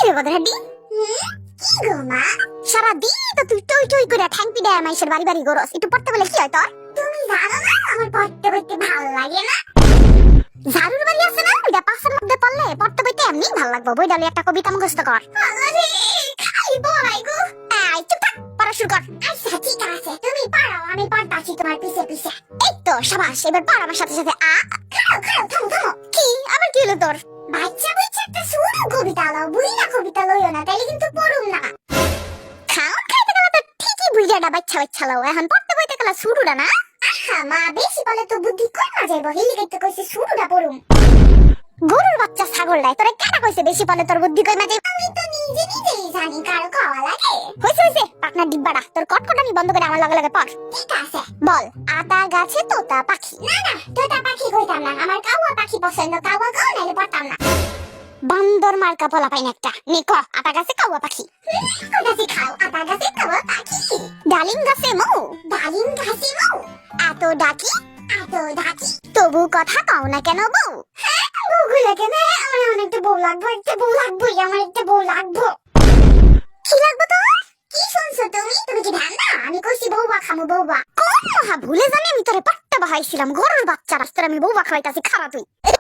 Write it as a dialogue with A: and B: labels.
A: রে বদরাডি? কি গো মা, সারাদিন তো তুই টই টই করে ঠ্যাং পিড়ায় মাইশের বাড়ি বাড়ি গরস, একটু পড়তে বলে কি হয় তোর? তুমি জানো না আমার পড়তে বইতে ভালো লাগে না? ঝাড়ুর বাড়ি আছে না, ওইটা পাশের মধ্যে পড়লে পড়তে বইতে এমনি ভালো লাগবে। বই ডালে একটা কবিতা মুখস্থ কর। আরে খালি পড়াই গো। এই চুপ থাক, পড়া শুরু কর। আচ্ছা ঠিক আছে, তুমি পড়াও, আমি পড়তাছি তোমার পিছে পিছে। এই তো সাবাস, এবার পড় আমার সাথে সাথে। খাও খাও, থামো থামো। কি আবার কি হলো তোর? বাচ্চা বাচ্চা একটা শুরু কবিতা লাও, বুইলা কবিতা লইও না, তাইলে কিন্তু পড়ুম না। খাওন খাইতে গেলে তো ঠিকই বুইলাটা বাচ্চা বাচ্চা লাও, এখন পড়তে বইতে গেলে শুরুটা না। আহা মা, বেশি বলে তো বুদ্ধি কই না যাইব, হিলি করতে কইছে শুরুটা পড়ুম। গরুর বাচ্চা ছাগলটাই তোরে কেন কইছে বেশি বলে তোর বুদ্ধি কই না যাইব? আমি তো নিজে নিজেই জানি, কারো খাওয়া লাগে। হইছে হইছে, পাকনা ডিব্বাটা তোর কটকটানি বন্ধ করে আমার লগে লগে পড়। ঠিক আছে বল। আতা গাছে তোতা পাখি। না না, তোতা পাখি কইতাম না, আমার কাওয়া পাখি পছন্দ, কাওয়া গাও নাইলে পড়তাম না। বান্দর মার্কা পোলা পাইন একটা, নিকো আতা গাছে কাওয়া পাখি। কইতাছি খাও, আতা গাছে কাওয়া পাখি। ডালিম গাছে মৌ, ডালিম গাছে মৌ। এত ডাকি এত ডাকি, তবু কথা কও না কেন বউ? হ্যাঁ বউগুলো কেন? আমার একটা বউ লাগবে, একটা বউ লাগবে, আমার একটা বউ লাগবে। কি লাগবে তোর? কি শুনছো তুমি? তুমি কি ধ্যান না? আমি কইছি বউবা খামু, বউবা। কোন মহা ভুলে জানি আমি তোরে পাট্টা বাহাইছিলাম, গরুর বাচ্চা রাস্তায় আমি বউবা খাওয়াইতাছি, খাওয়া তুই।